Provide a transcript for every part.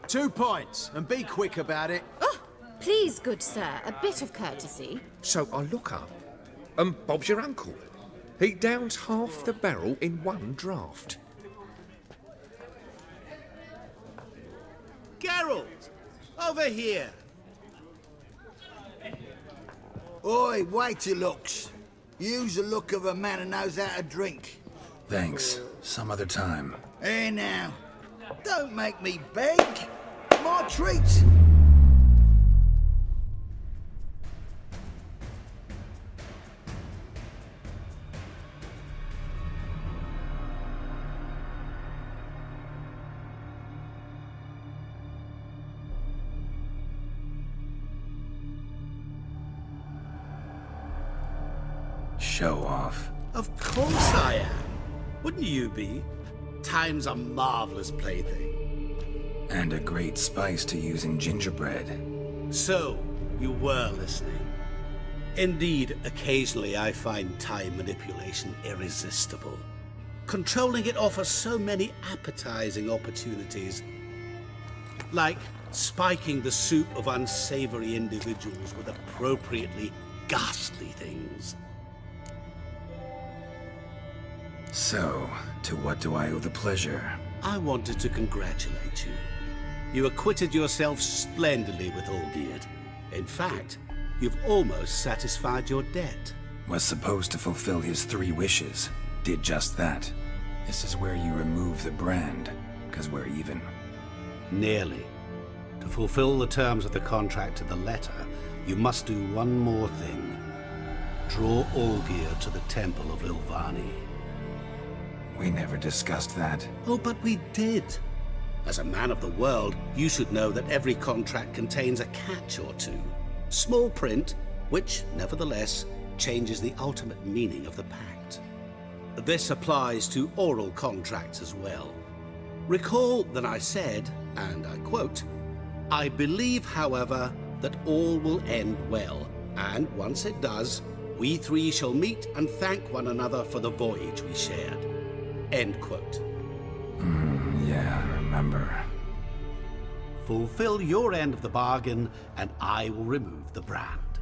2 pints, and be quick about it. Oh, please, good sir, a bit of courtesy. So I look up, and Bob's your uncle. He downs half the barrel in one draught. Geralt! Over here! Oi, wait your looks. Use the look of a man who knows how to drink. Thanks. Some other time. Here now. Don't make me beg. My treat. Show off. Of course I am. Wouldn't you be? Time's a marvelous plaything. And a great spice to use in gingerbread. So, you were listening. Indeed, occasionally I find time manipulation irresistible. Controlling it offers so many appetizing opportunities. Like spiking the soup of unsavory individuals with appropriately ghastly things. So, to what do I owe the pleasure? I wanted to congratulate you. You acquitted yourself splendidly with Olgierd. In fact, you've almost satisfied your debt. Was supposed to fulfill his 3 wishes. Did just that. This is where you remove the brand, 'cause we're even. Nearly. To fulfill the terms of the contract to the letter, you must do one more thing. Draw Olgierd to the Temple of Lilvani. We never discussed that. Oh, but we did. As a man of the world, you should know that every contract contains a catch or two. Small print, which, nevertheless, changes the ultimate meaning of the pact. This applies to oral contracts as well. Recall that I said, and I quote, "I believe, however, that all will end well, and once it does, we 3 shall meet and thank one another for the voyage we shared." End quote. Yeah, I remember. Fulfill your end of the bargain, and I will remove the brand.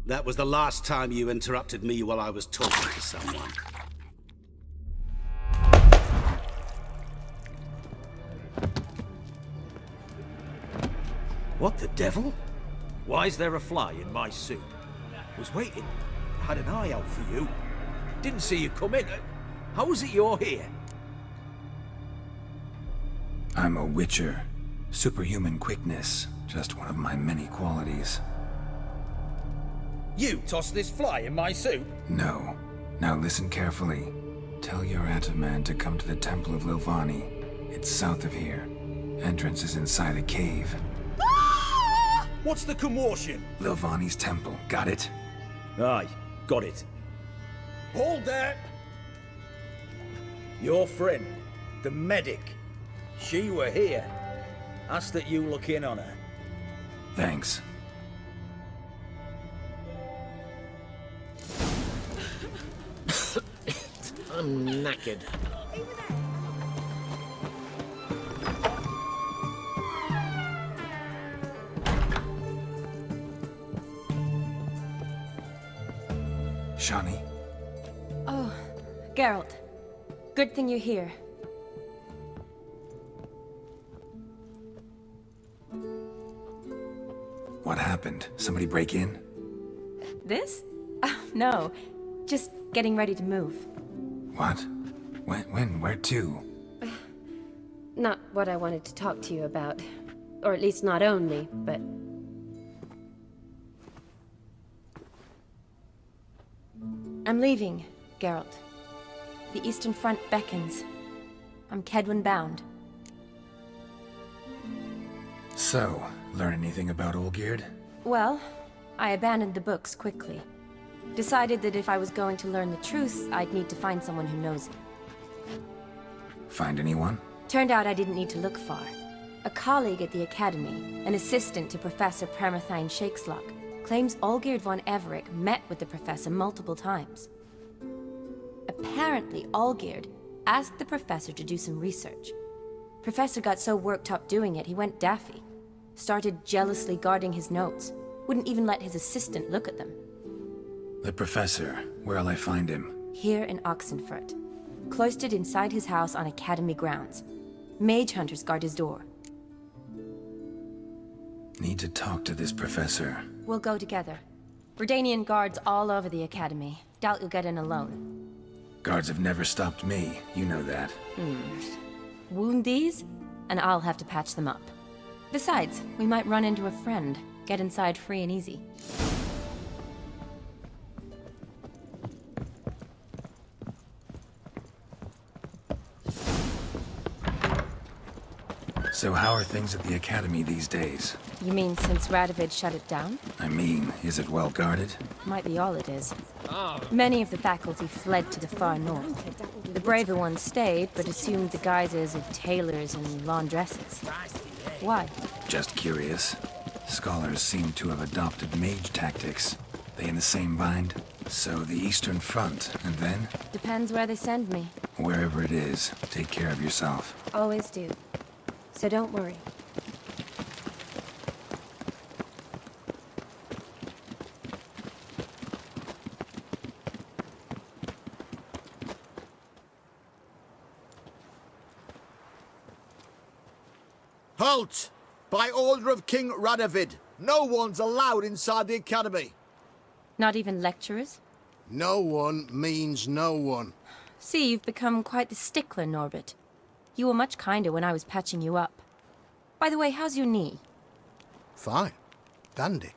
That was the last time you interrupted me while I was talking to someone. What the devil? Why is there a fly in my soup? Was waiting. Had an eye out for you. Didn't see you come in. How is it you're here? I'm a witcher. Superhuman quickness. Just one of my many qualities. You tossed this fly in my soup? No. Now listen carefully. Tell your Ataman to come to the Temple of Lilvani. It's south of here. Entrance is inside a cave. What's the commotion? Lilvani's temple. Got it? Aye, got it. Hold there! Your friend, the medic. She were here. Ask that you look in on her. Thanks. I'm knackered. Shani? Oh, Geralt. Good thing you're here. What happened? Somebody break in? This? No. Just getting ready to move. What? When? Where to? Not what I wanted to talk to you about. Or at least not only, but... I'm leaving, Geralt. The Eastern Front beckons. I'm Kedwin bound. So, learn anything about Olgierd? Well, I abandoned the books quickly. Decided that if I was going to learn the truth, I'd need to find someone who knows it. Find anyone? Turned out I didn't need to look far. A colleague at the Academy, an assistant to Professor Permathine Shakeslock, claims Olgierd von Everec met with the professor multiple times. apparently all-geared, asked the professor to do some research. Professor got so worked up doing it, he went daffy. Started jealously guarding his notes. Wouldn't even let his assistant look at them. The professor, where'll I find him? Here in Oxenfurt. Cloistered inside his house on Academy grounds. Mage hunters guard his door. Need to talk to this professor. We'll go together. Redanian guards all over the Academy. Doubt you'll get in alone. Guards have never stopped me, you know that. Wound these, and I'll have to patch them up. Besides, we might run into a friend. Get inside free and easy. So how are things at the Academy these days? You mean since Radovid shut it down? I mean, is it well guarded? Might be all it is. Many of the faculty fled to the far north. The braver ones stayed, but assumed the guises of tailors and laundresses. Why? Just curious. Scholars seem to have adopted mage tactics. They in the same bind? So the Eastern Front, and then? Depends where they send me. Wherever it is, take care of yourself. Always do. So don't worry. Halt! By order of King Radovid, no one's allowed inside the Academy. Not even lecturers? No one means no one. See, you've become quite the stickler, Norbert. You were much kinder when I was patching you up. By the way, how's your knee? Fine. Dandy.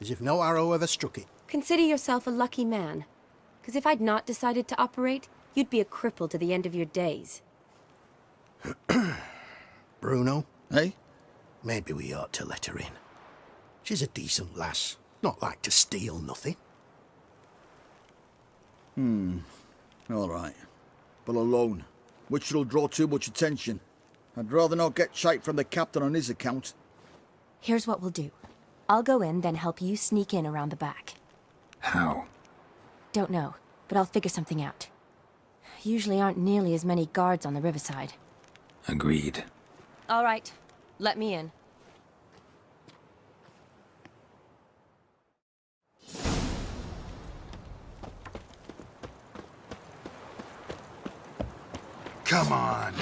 As if no arrow ever struck it. Consider yourself a lucky man. Because if I'd not decided to operate, you'd be a cripple to the end of your days. Bruno, eh? Maybe we ought to let her in. She's a decent lass. Not like to steal nothing. All right. But alone, which will draw too much attention. I'd rather not get shite from the captain on his account. Here's what we'll do. I'll go in, then help you sneak in around the back. How? Don't know, but I'll figure something out. Usually aren't nearly as many guards on the riverside. Agreed. All right, let me in. Come on.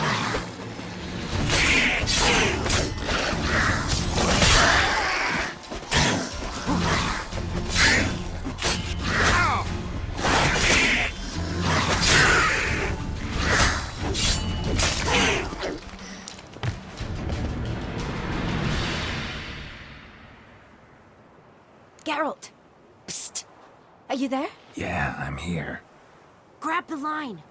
Geralt! Psst! Are you there? Yeah, I'm here. Grab the line!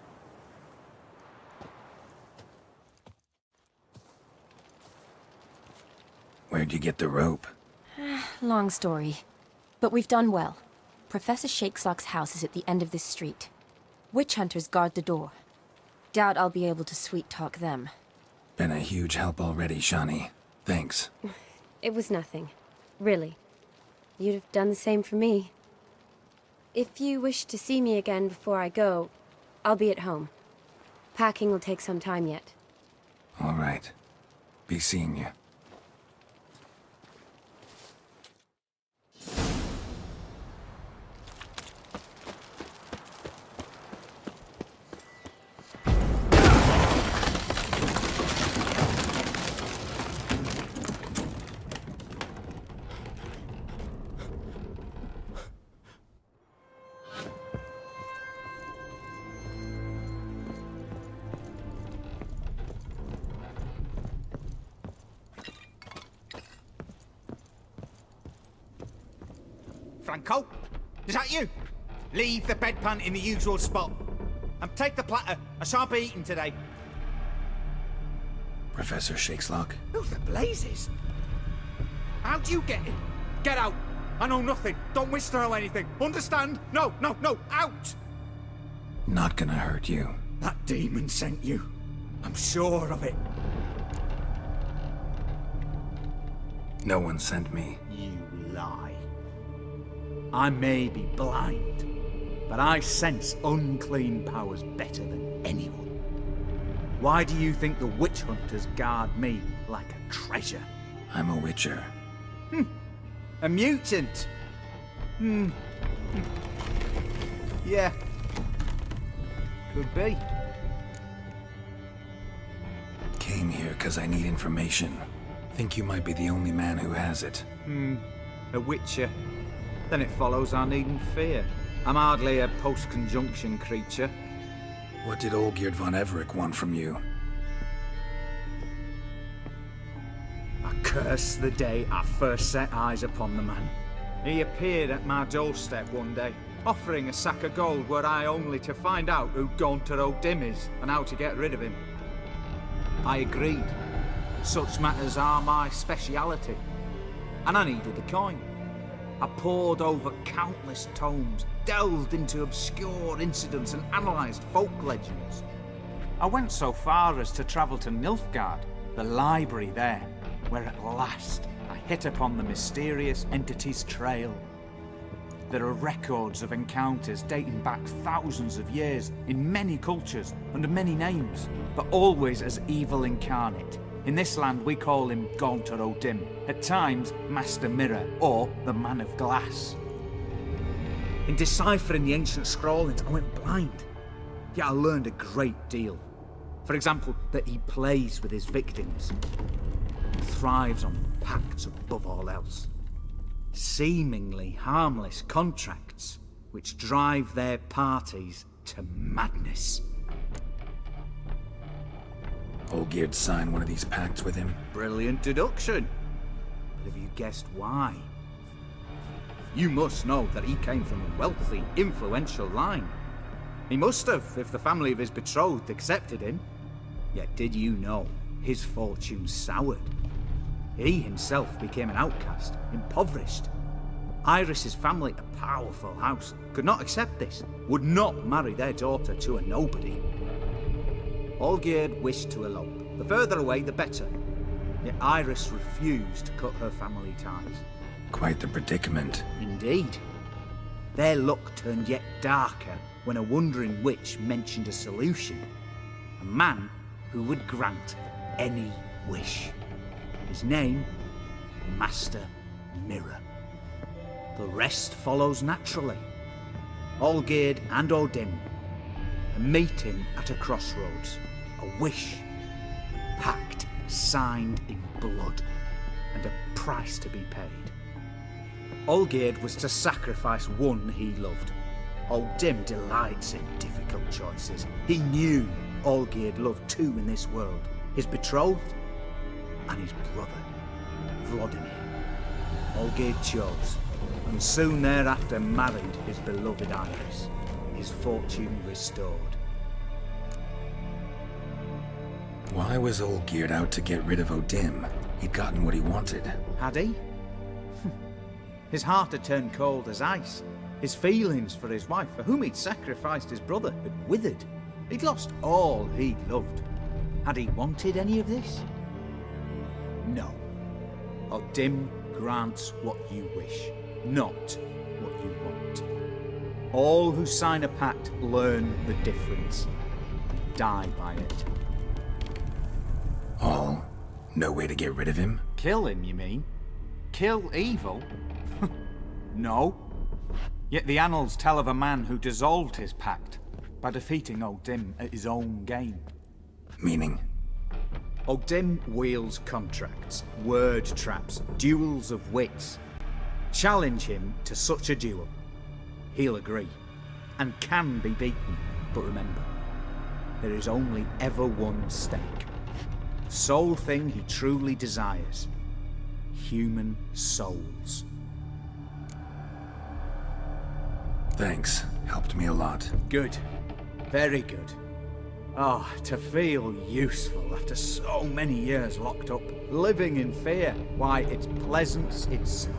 Where'd you get the rope? Long story. But we've done well. Professor Shakeslock's house is at the end of this street. Witch hunters guard the door. Doubt I'll be able to sweet-talk them. Been a huge help already, Shani. Thanks. It was nothing. Really. You'd have done the same for me. If you wish to see me again before I go, I'll be at home. Packing will take some time yet. All right. Be seeing you. Franco? Is that you? Leave the bedpan in the usual spot. And take the platter. I shan't be eating today. Professor Shakeslock? Who the blazes? How'd you get in? Get out. I know nothing. Don't wish to know anything. Understand? No, no, no. Out! Not gonna hurt you. That demon sent you. I'm sure of it. No one sent me. You lie. I may be blind, but I sense unclean powers better than anyone. Why do you think the witch hunters guard me like a treasure? I'm a witcher. A mutant? Yeah. Could be. Came here because I need information. Think you might be the only man who has it. A witcher. Then it follows I needn't fear. I'm hardly a post-conjunction creature. What did Olgierd von Everec want from you? I curse the day I first set eyes upon the man. He appeared at my doorstep one day, offering a sack of gold were I only to find out who Gaunter O'Dim is and how to get rid of him. I agreed. Such matters are my speciality. And I needed a coin. I pored over countless tomes, delved into obscure incidents and analysed folk legends. I went so far as to travel to Nilfgaard, the library there, where at last I hit upon the mysterious entity's trail. There are records of encounters dating back thousands of years in many cultures under many names, but always as evil incarnate. In this land we call him Gaunter O'Dim, at times Master Mirror or the Man of Glass. In deciphering the ancient scrawlings I went blind, yet I learned a great deal. For example, that he plays with his victims, thrives on pacts above all else. Seemingly harmless contracts which drive their parties to madness. Olgierd signed one of these pacts with him? Brilliant deduction. But have you guessed why? You must know that he came from a wealthy, influential line. He must have, if the family of his betrothed accepted him. Yet did you know his fortune soured? He himself became an outcast, impoverished. Iris's family, a powerful house, could not accept this, would not marry their daughter to a nobody. Olgierd wished to elope. The further away, the better. Yet Iris refused to cut her family ties. Quite the predicament. Indeed. Their luck turned yet darker when a wandering witch mentioned a solution. A man who would grant any wish. His name, Master Mirror. The rest follows naturally. Olgierd and O'Dim, a meeting at a crossroads, a wish, a pact signed in blood, and a price to be paid. Olgierd was to sacrifice one he loved. O'Dim delights in difficult choices. He knew Olgierd loved two in this world, his betrothed and his brother, Vladimir. Olgierd chose, and soon thereafter married his beloved Iris, his fortune restored. Why was Olgierd out to get rid of O'Dim? He'd gotten what he wanted. Had he? His heart had turned cold as ice. His feelings for his wife, for whom he'd sacrificed his brother, had withered. He'd lost all he'd loved. Had he wanted any of this? No. O'Dim grants what you wish, not what you want. All who sign a pact learn the difference, and die by it. All? No way to get rid of him? Kill him, you mean? Kill evil? No. Yet the annals tell of a man who dissolved his pact by defeating O'Dim at his own game. Meaning? O'Dim wields contracts, word traps, duels of wits. Challenge him to such a duel. He'll agree, and can be beaten. But remember, there is only ever one stake. The sole thing he truly desires. Human souls. Thanks. Helped me a lot. Good. Very good. Oh, to feel useful after so many years locked up, living in fear. Why, it's pleasance itself.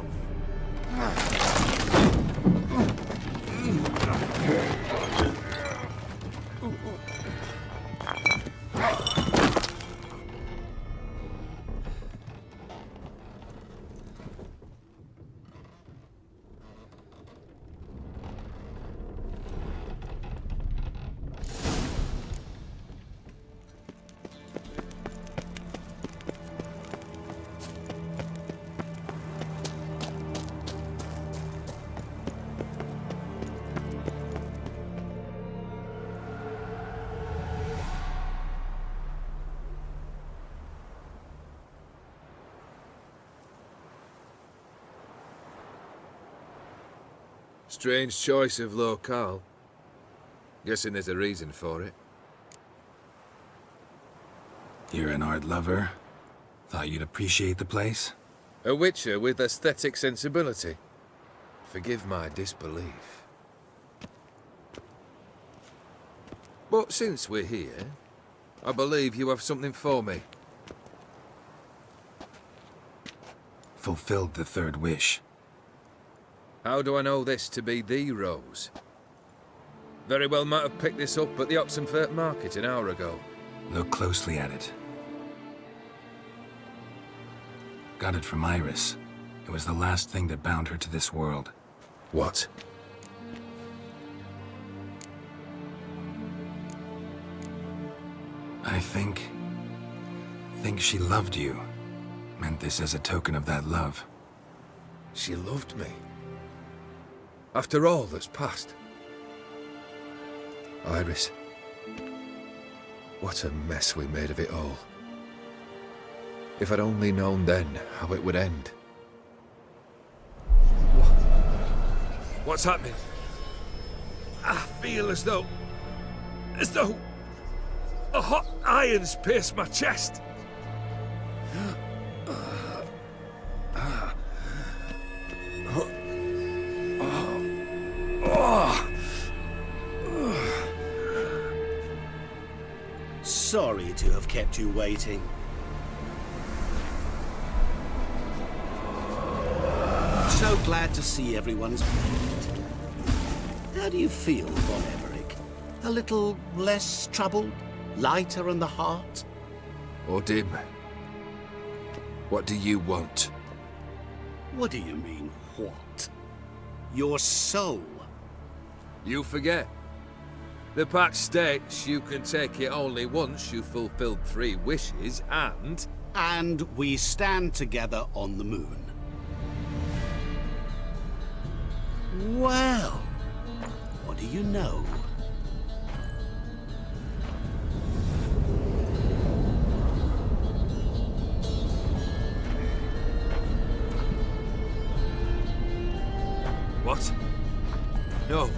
Strange choice of locale. Guessing there's a reason for it. You're an art lover. Thought you'd appreciate the place. A witcher with aesthetic sensibility. Forgive my disbelief. But since we're here, I believe you have something for me. Fulfilled the third wish. How do I know this to be the rose? Very well might have picked this up at the Oxenfurt market an hour ago. Look closely at it. Got it from Iris. It was the last thing that bound her to this world. What? I think she loved you. Meant this as a token of that love. She loved me. After all that's passed. Iris. What a mess we made of it all. If I'd only known then how it would end. What's happening? I feel as though a hot iron's pierced my chest. Sorry to have kept you waiting. So glad to see everyone's made. How do you feel, Von Emmerich? A little less troubled? Lighter in the heart? Odim, what do you want? What do you mean, what? Your soul. You forget. The pact states you can take it only once you've fulfilled 3 wishes and... And we stand together on the moon. Well, what do you know? What? No.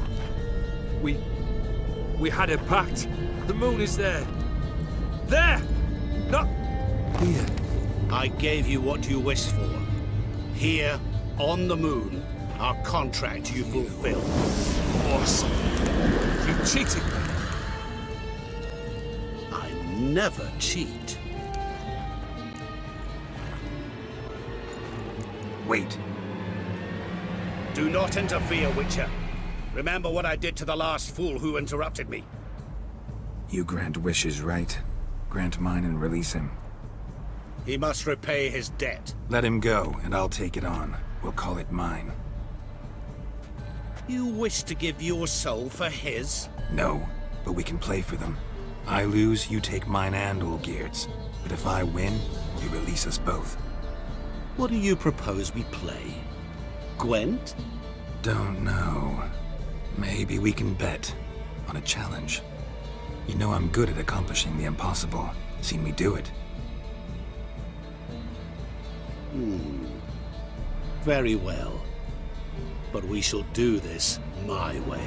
We had a pact. The moon is there. There! Not here. I gave you what you wished for. Here, on the moon, our contract you fulfilled. Awesome. You cheated me. I never cheat. Wait. Do not interfere, Witcher. Remember what I did to the last fool who interrupted me. You grant wishes, right? Grant mine and release him. He must repay his debt. Let him go, and I'll take it on. We'll call it mine. You wish to give your soul for his? No, but we can play for them. I lose, you take mine and Olgierd's. But if I win, you release us both. What do you propose we play? Gwent? Don't know. Maybe we can bet on a challenge. You know I'm good at accomplishing the impossible. Seen me do it. Very well. But we shall do this my way.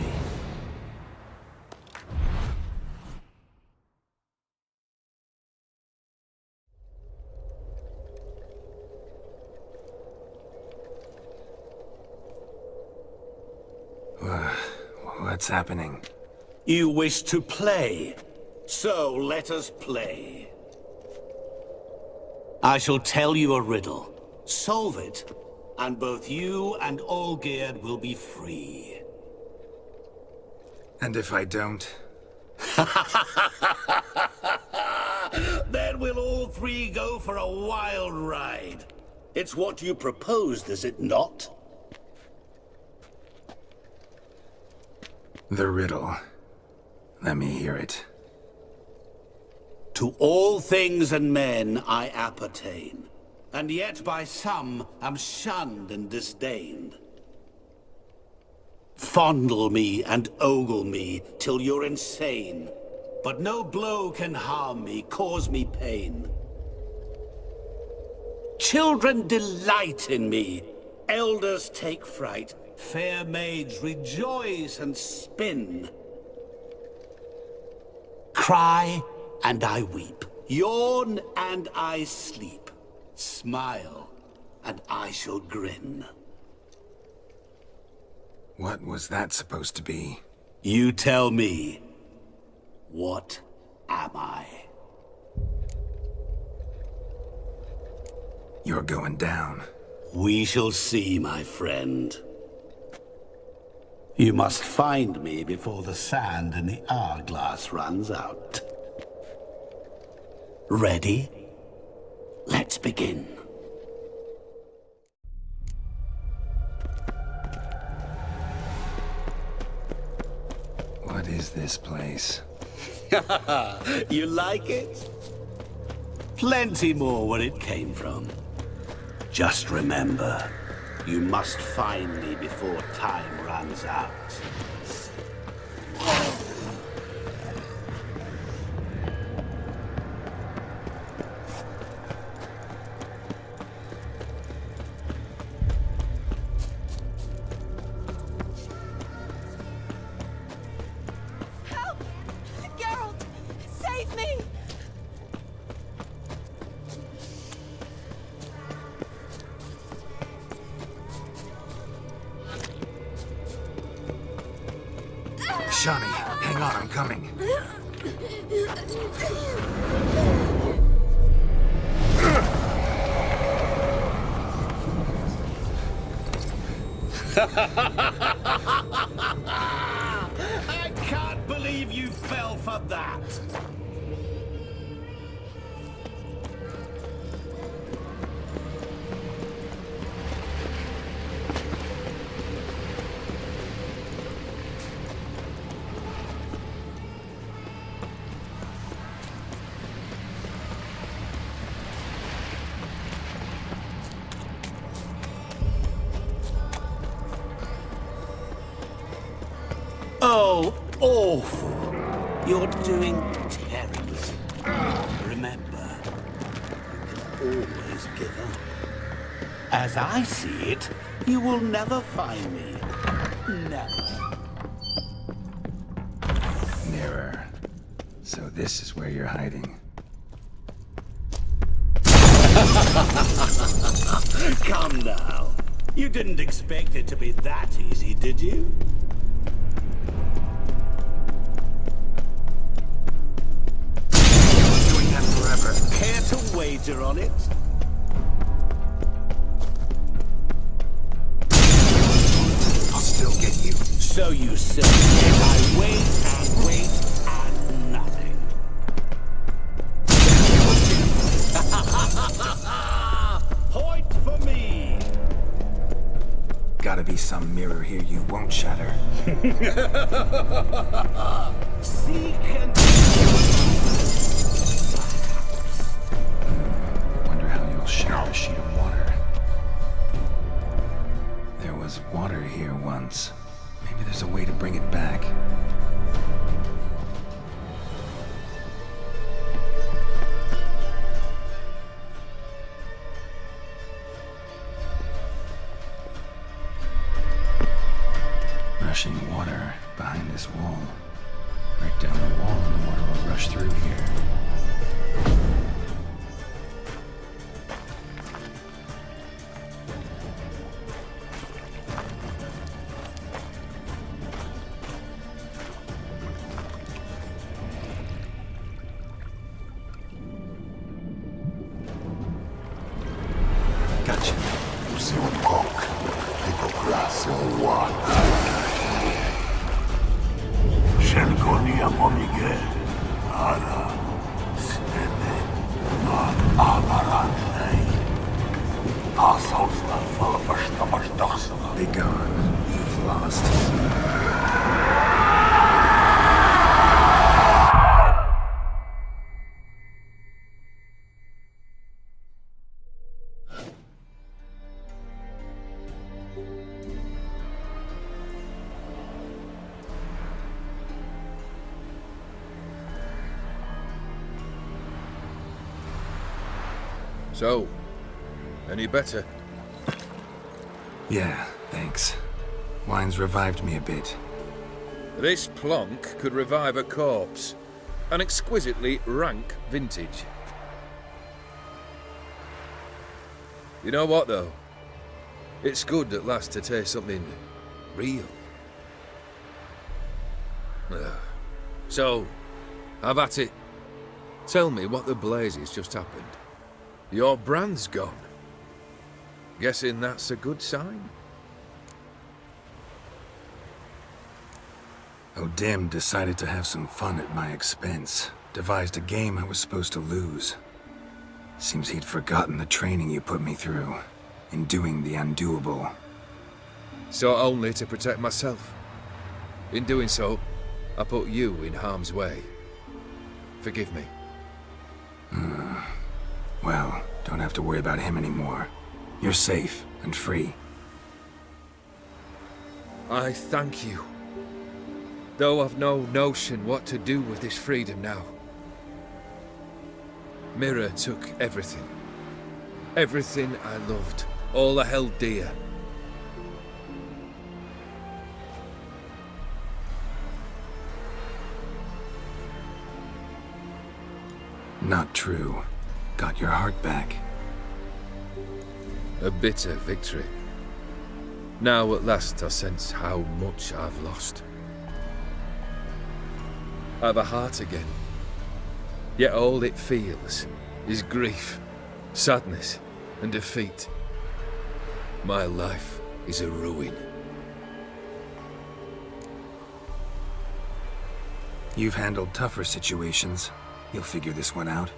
What's happening? You wish to play, so let us play. I shall tell you a riddle. Solve it, and both you and Olgierd will be free. And if I don't? Then we'll all 3 go for a wild ride. It's what you proposed, is it not? The riddle. Let me hear it. To all things and men I appertain, and yet by some am shunned and disdained. Fondle me and ogle me till you're insane, but no blow can harm me, cause me pain. Children delight in me, elders take fright, Fair maids, rejoice and spin. Cry and I weep. Yawn and I sleep. Smile and I shall grin. What was that supposed to be? You tell me. What am I? You're going down. We shall see, my friend. You must find me before the sand in the hourglass runs out. Ready? Let's begin. What is this place? You like it? Plenty more where it came from. Just remember, you must find me before time runs out. Help! Geralt! Save me! Shani, hang on, I'm coming. I can't believe you fell for that! Oh, awful. You're doing terribly. Remember, you can always give up. As I see it, you will never find me. Never. Mirror. So this is where you're hiding. Come now. You didn't expect it to be that easy, did you? Doing that forever. Care to wager on it? I'll still get you. So you say. I wait and wait and nothing. Point for me. Gotta be some mirror here you won't shatter. Seek and Wonder how you'll shatter a sheet of water. There was water here once. Maybe there's a way to bring it back. Rushing water behind this wall. Break down the wall and the water will rush through here. Gotcha. Be gone. You've lost. So, any better? Yeah, thanks. Wine's revived me a bit. This plonk could revive a corpse. An exquisitely rank vintage. You know what, though? It's good at last to taste something real. So, have at it. Tell me what the blazes just happened. Your brand's gone. Guessing that's a good sign? O'Dim decided to have some fun at my expense. Devised a game I was supposed to lose. Seems he'd forgotten the training you put me through. In doing the undoable. So only to protect myself. In doing so, I put you in harm's way. Forgive me. Well, don't have to worry about him anymore. You're safe and free. I thank you. Though I've no notion what to do with this freedom now. Mirror took everything. Everything I loved. All I held dear. Not true. Got your heart back. A bitter victory. Now at last I sense how much I've lost. I've a heart again. Yet all it feels is grief, sadness, and defeat. My life is a ruin. You've handled tougher situations. You'll figure this one out.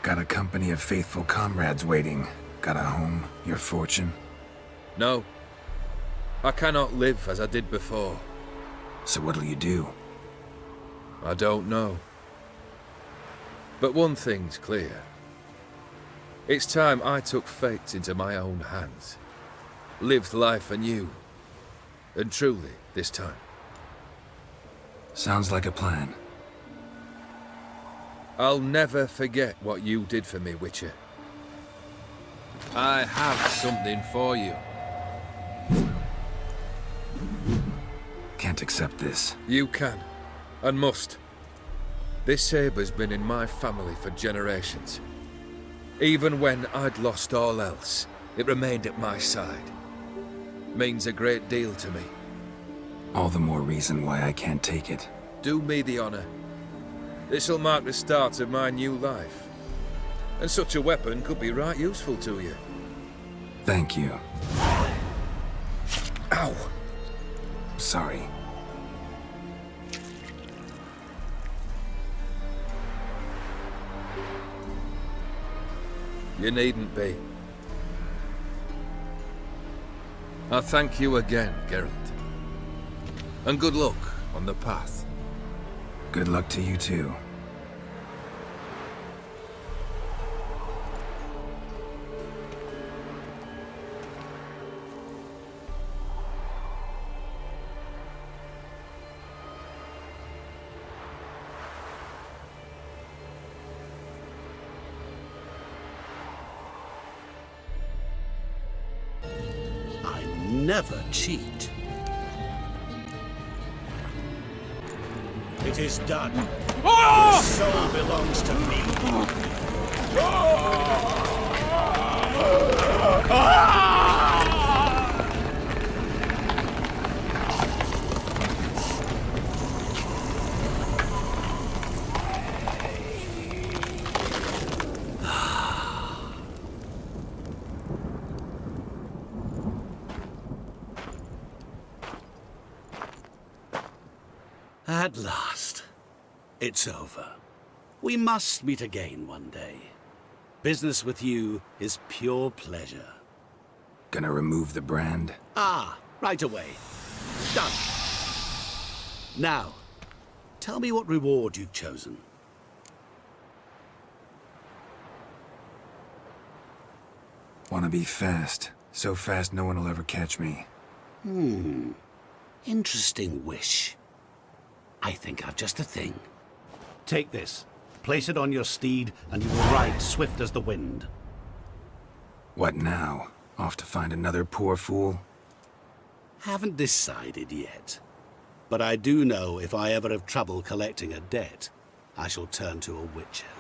Got a company of faithful comrades waiting. Got a home, your fortune. No. I cannot live as I did before. So what'll you do? I don't know. But one thing's clear. It's time I took fate into my own hands. Lived life anew. And truly, this time. Sounds like a plan. I'll never forget what you did for me, Witcher. I have something for you. Can't accept this. You can, and must. This sabre's been in my family for generations. Even when I'd lost all else, it remained at my side. Means a great deal to me. All the more reason why I can't take it. Do me the honor. This'll mark the start of my new life. And such a weapon could be right useful to you. Thank you. Ow! Sorry. You needn't be. I thank you again, Geralt. And good luck on the path. Good luck to you too. I never cheat. It is done. The soul belongs to me. At last. It's over. We must meet again one day. Business with you is pure pleasure. Gonna remove the brand? Ah, right away. Done. Now, tell me what reward you've chosen. Wanna be fast. So fast no one will ever catch me. Interesting wish. I think I've just the thing. Take this. Place it on your steed, and you will ride swift as the wind. What now? Off to find another poor fool? Haven't decided yet. But I do know if I ever have trouble collecting a debt, I shall turn to a witcher.